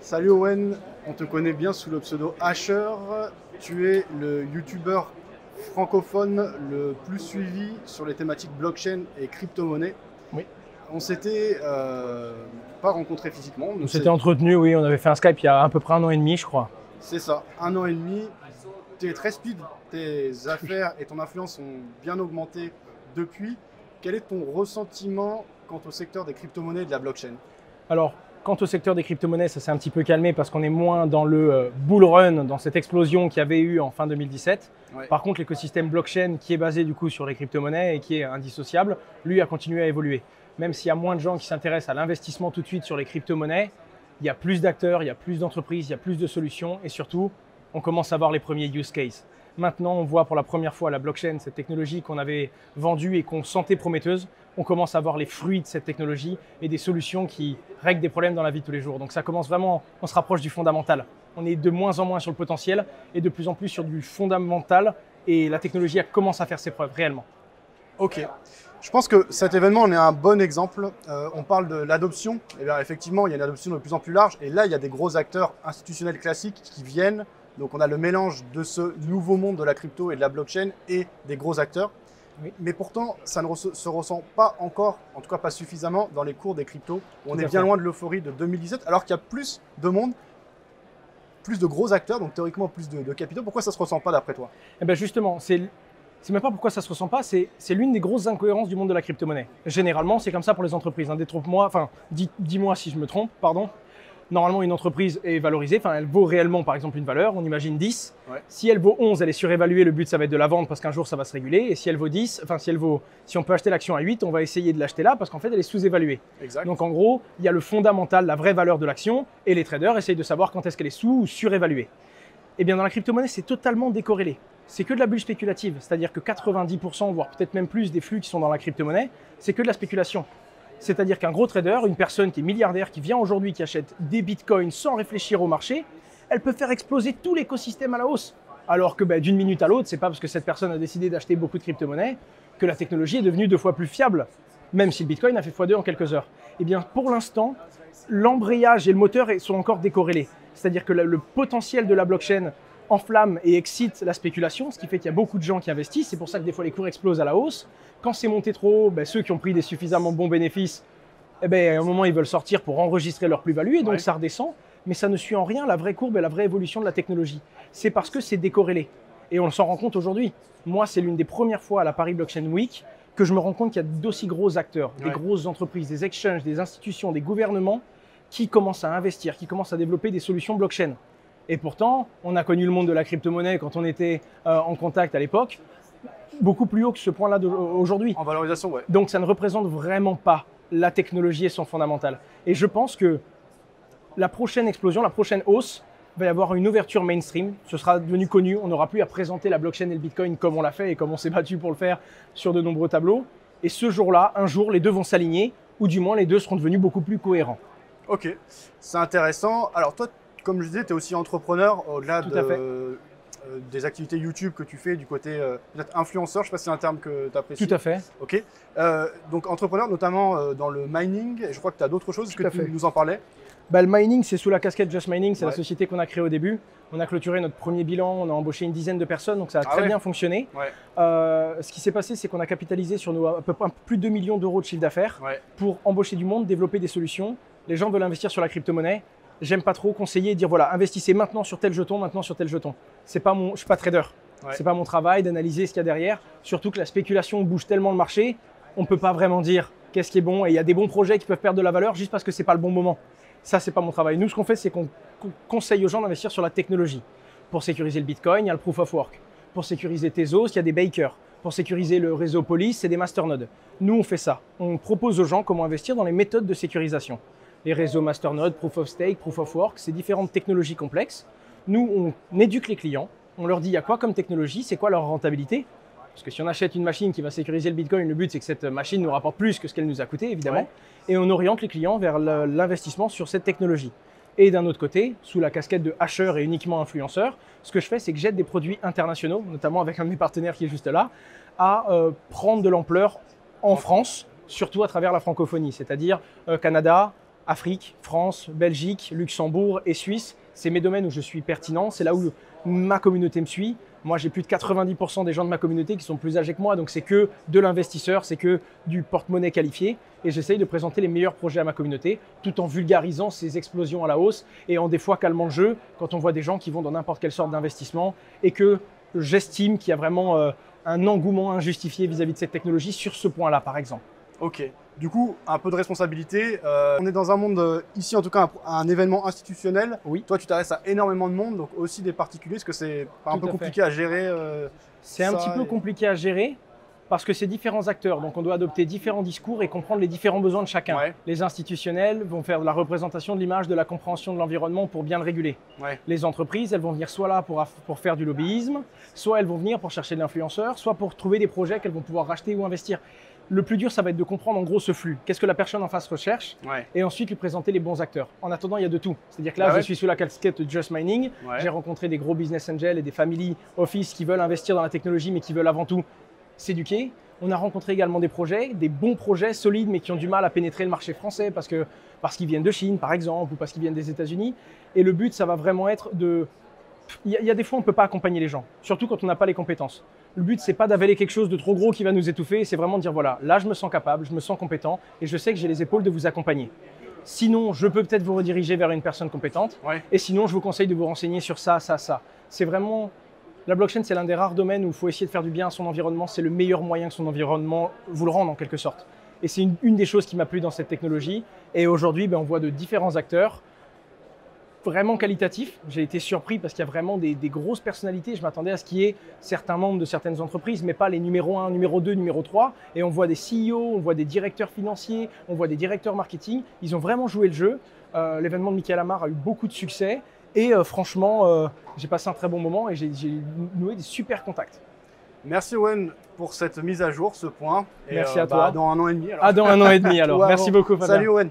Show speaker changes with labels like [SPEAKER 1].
[SPEAKER 1] Salut Owen, on te connaît bien sous le pseudo Asher. Tu es le youtubeur francophone le plus suivi sur les thématiques blockchain et crypto-monnaie.
[SPEAKER 2] Oui.
[SPEAKER 1] On s'était pas rencontrés physiquement.
[SPEAKER 2] On s'était entretenu, oui, on avait fait un Skype il y a à peu près 1 an et demi, je crois.
[SPEAKER 1] C'est ça, 1 an et demi. Tu es très speed, tes affaires et ton influence ont bien augmenté depuis. Quel est ton ressentiment quant au secteur des crypto-monnaies et de la blockchain?
[SPEAKER 2] Alors, quant au secteur des crypto-monnaies, ça s'est un petit peu calmé parce qu'on est moins dans le bull run, dans cette explosion qu'il y avait eu en fin 2017.
[SPEAKER 1] Ouais.
[SPEAKER 2] Par contre, l'écosystème blockchain, qui est basé du coup sur les crypto-monnaies et qui est indissociable, lui a continué à évoluer. Même s'il y a moins de gens qui s'intéressent à l'investissement tout de suite sur les crypto-monnaies, il y a plus d'acteurs, il y a plus d'entreprises, il y a plus de solutions et surtout, on commence à voir les premiers use cases. Maintenant, on voit pour la première fois la blockchain, cette technologie qu'on avait vendue et qu'on sentait prometteuse. On commence à voir les fruits de cette technologie et des solutions qui règlent des problèmes dans la vie de tous les jours. Donc ça commence vraiment, on se rapproche du fondamental. On est de moins en moins sur le potentiel et de plus en plus sur du fondamental et la technologie commence à faire ses preuves réellement.
[SPEAKER 1] Ok. Je pense que cet événement en est un bon exemple. On parle de l'adoption. Et bien, effectivement, il y a une adoption de plus en plus large. Et là, il y a des gros acteurs institutionnels classiques qui viennent. Donc, on a le mélange de ce nouveau monde de la crypto et de la blockchain et des gros acteurs.
[SPEAKER 2] Oui.
[SPEAKER 1] Mais pourtant, ça ne se ressent pas encore, en tout cas pas suffisamment, dans les cours des cryptos. On
[SPEAKER 2] Tout
[SPEAKER 1] est
[SPEAKER 2] à
[SPEAKER 1] bien
[SPEAKER 2] fait.
[SPEAKER 1] loin de l'euphorie de 2017, alors qu'il y a plus de monde, plus de gros acteurs, donc théoriquement plus de capitaux. Pourquoi ça ne se ressent pas d'après toi?
[SPEAKER 2] Et bien justement, c'est même pas pourquoi ça se ressent pas, c'est l'une des grosses incohérences du monde de la crypto-monnaie. Généralement, c'est comme ça pour les entreprises. Détrompe-moi, enfin, dis-moi si je me trompe, pardon. Normalement, une entreprise est valorisée, enfin, elle vaut réellement par exemple une valeur, on imagine 10.
[SPEAKER 1] Ouais.
[SPEAKER 2] Si elle vaut 11, elle est surévaluée, le but ça va être de la vendre parce qu'un jour ça va se réguler. Et si elle vaut 10, enfin si on peut acheter l'action à 8, on va essayer de l'acheter là parce qu'en fait elle est sous-évaluée.
[SPEAKER 1] Exact.
[SPEAKER 2] Donc en gros, il y a le fondamental, la vraie valeur de l'action et les traders essayent de savoir quand est-ce qu'elle est sous ou surévaluée. Et bien dans la crypto-monnaie, c'est totalement décorrélé. C'est que de la bulle spéculative, c'est-à-dire que 90%, voire peut-être même plus des flux qui sont dans la crypto-monnaie, c'est que de la spéculation. C'est-à-dire qu'un gros trader, une personne qui est milliardaire, qui vient aujourd'hui, qui achète des bitcoins sans réfléchir au marché, elle peut faire exploser tout l'écosystème à la hausse. Alors que d'une minute à l'autre, c'est pas parce que cette personne a décidé d'acheter beaucoup de crypto-monnaies que la technologie est devenue 2 fois plus fiable, même si le bitcoin a fait x2 en quelques heures. Et bien pour l'instant, l'embrayage et le moteur sont encore décorrélés. C'est-à-dire que le potentiel de la blockchain enflamme et excite la spéculation, ce qui fait qu'il y a beaucoup de gens qui investissent. C'est pour ça que des fois les cours explosent à la hausse. Quand c'est monté trop haut, ceux qui ont pris des suffisamment bons bénéfices, à un moment ils veulent sortir pour enregistrer leur plus-value et donc
[SPEAKER 1] Ouais.
[SPEAKER 2] ça redescend. Mais ça ne suit en rien la vraie courbe et la vraie évolution de la technologie. C'est parce que c'est décorrélé. Et on s'en rend compte aujourd'hui. Moi, c'est l'une des premières fois à la Paris Blockchain Week que je me rends compte qu'il y a d'aussi gros acteurs, des
[SPEAKER 1] Ouais.
[SPEAKER 2] grosses entreprises, des exchanges, des institutions, des gouvernements qui commencent à investir, qui commencent à développer des solutions blockchain. Et pourtant, on a connu le monde de la crypto-monnaie quand on était en contact à l'époque, beaucoup plus haut que ce point-là aujourd'hui.
[SPEAKER 1] En valorisation, ouais.
[SPEAKER 2] Donc ça ne représente vraiment pas la technologie et son fondamental. Et je pense que la prochaine explosion, la prochaine hausse, va y avoir une ouverture mainstream. Ce sera devenu connu. On n'aura plus à présenter la blockchain et le bitcoin comme on l'a fait et comme on s'est battu pour le faire sur de nombreux tableaux. Et ce jour-là, un jour, les deux vont s'aligner, ou du moins les deux seront devenus beaucoup plus cohérents.
[SPEAKER 1] Ok, c'est intéressant. Alors toi, comme je disais, tu es aussi entrepreneur au-delà
[SPEAKER 2] Tout à fait.
[SPEAKER 1] des activités YouTube que tu fais du côté peut-être influenceur, je ne sais pas si c'est un terme que tu apprécies.
[SPEAKER 2] Tout à fait.
[SPEAKER 1] Ok, donc entrepreneur notamment dans le mining, et je crois que tu as d'autres choses, est-ce
[SPEAKER 2] Tout
[SPEAKER 1] que
[SPEAKER 2] à
[SPEAKER 1] tu
[SPEAKER 2] fait.
[SPEAKER 1] nous en parlais?
[SPEAKER 2] Le mining, c'est sous la casquette Just Mining, c'est
[SPEAKER 1] Ouais.
[SPEAKER 2] la société qu'on a créée au début. On a clôturé notre premier bilan, on a embauché une dizaine de personnes, donc ça a
[SPEAKER 1] Ah
[SPEAKER 2] très
[SPEAKER 1] ouais.
[SPEAKER 2] bien fonctionné.
[SPEAKER 1] Ouais,
[SPEAKER 2] Ce qui s'est passé, c'est qu'on a capitalisé sur à peu près plus de 2 millions d'euros de chiffre d'affaires
[SPEAKER 1] ouais,
[SPEAKER 2] pour embaucher du monde, développer des solutions. Les gens veulent investir sur la crypto-monnaie. J'aime pas trop conseiller et dire voilà, investissez maintenant sur tel jeton, maintenant sur tel jeton. Je suis pas trader.
[SPEAKER 1] ouais.
[SPEAKER 2] C'est pas mon travail d'analyser ce qu'il y a derrière. Surtout que la spéculation bouge tellement le marché, on peut pas vraiment dire qu'est-ce qui est bon. Et il y a des bons projets qui peuvent perdre de la valeur juste parce que c'est pas le bon moment. Ça, c'est pas mon travail. Nous, ce qu'on fait, c'est qu'on conseille aux gens d'investir sur la technologie. Pour sécuriser le Bitcoin, il y a le Proof of Work. Pour sécuriser Tezos, il y a des bakers. Pour sécuriser le réseau Police, c'est des masternodes. Nous, on fait ça. On propose aux gens comment investir dans les méthodes de sécurisation. Les réseaux masternodes, Proof of Stake, Proof of Work, c'est différentes technologies complexes. Nous, on éduque les clients. On leur dit il y a quoi comme technologie, c'est quoi leur rentabilité. Parce que si on achète une machine qui va sécuriser le Bitcoin, le but c'est que cette machine nous rapporte plus que ce qu'elle nous a coûté, évidemment.
[SPEAKER 1] Ouais.
[SPEAKER 2] Et on oriente les clients vers l'investissement sur cette technologie. Et d'un autre côté, sous la casquette de Asher et uniquement influenceur, ce que je fais, c'est que j'aide des produits internationaux, notamment avec un de mes partenaires qui est juste là, à prendre de l'ampleur en France, surtout à travers la francophonie, c'est-à-dire Canada, Afrique, France, Belgique, Luxembourg et Suisse. C'est mes domaines où je suis pertinent, c'est là où ma communauté me suit. Moi, j'ai plus de 90% des gens de ma communauté qui sont plus âgés que moi, donc c'est que de l'investisseur, c'est que du porte-monnaie qualifié. Et j'essaye de présenter les meilleurs projets à ma communauté, tout en vulgarisant ces explosions à la hausse et en des fois calmant le jeu quand on voit des gens qui vont dans n'importe quelle sorte d'investissement et que j'estime qu'il y a vraiment un engouement injustifié vis-à-vis de cette technologie sur ce point-là, par exemple.
[SPEAKER 1] Ok. Du coup, un peu de responsabilité. On est dans un monde, ici en tout cas, un événement institutionnel.
[SPEAKER 2] Oui.
[SPEAKER 1] Toi, tu t'adresses à énormément de monde, donc aussi des particuliers. Est-ce que c'est pas un peu compliqué à gérer
[SPEAKER 2] C'est un petit peu compliqué à gérer parce que c'est différents acteurs. Donc, on doit adopter différents discours et comprendre les différents besoins de chacun.
[SPEAKER 1] Ouais.
[SPEAKER 2] Les institutionnels vont faire de la représentation de l'image, de la compréhension de l'environnement pour bien le réguler.
[SPEAKER 1] Ouais.
[SPEAKER 2] Les entreprises, elles vont venir soit là pour faire du lobbyisme, soit elles vont venir pour chercher de l'influenceur, soit pour trouver des projets qu'elles vont pouvoir racheter ou investir. Le plus dur, ça va être de comprendre en gros ce flux. Qu'est-ce que la personne en face recherche et ensuite lui présenter les bons acteurs. En attendant, il y a de tout. C'est-à-dire que là, je suis sous la casquette de Just Mining. J'ai rencontré des gros business angels et des family office qui veulent investir dans la technologie, mais qui veulent avant tout s'éduquer. On a rencontré également des projets, des bons projets solides, mais qui ont du mal à pénétrer le marché français parce qu'ils viennent de Chine, par exemple, ou parce qu'ils viennent des États-Unis. Et le but, ça va vraiment être de... Il y a des fois, on ne peut pas accompagner les gens, surtout quand on n'a pas les compétences. Le but, c'est pas d'avaler quelque chose de trop gros qui va nous étouffer, c'est vraiment de dire voilà, là, je me sens capable, je me sens compétent et je sais que j'ai les épaules de vous accompagner. Sinon, je peux peut-être vous rediriger vers une personne compétente. Et sinon, je vous conseille de vous renseigner sur ça, ça, ça. C'est vraiment... La blockchain, c'est l'un des rares domaines où il faut essayer de faire du bien à son environnement. C'est le meilleur moyen que son environnement vous le rende en quelque sorte. Et c'est une des choses qui m'a plu dans cette technologie. Et aujourd'hui, on voit de différents acteurs vraiment qualitatifs. J'ai été surpris parce qu'il y a vraiment des grosses personnalités. Je m'attendais à ce qu'il y ait certains membres de certaines entreprises, mais pas les numéro 1, numéro 2, numéro 3. Et on voit des CEO, on voit des directeurs financiers, on voit des directeurs marketing. Ils ont vraiment joué le jeu. L'événement de Michael Amar a eu beaucoup de succès. Et franchement, j'ai passé un très bon moment et j'ai noué des super contacts.
[SPEAKER 1] Merci Owen pour cette mise à jour, ce point.
[SPEAKER 2] Merci à toi.
[SPEAKER 1] Dans un an et demi. Alors.
[SPEAKER 2] Ah, dans un an et demi alors. Merci beaucoup Fabien.
[SPEAKER 1] Salut Owen.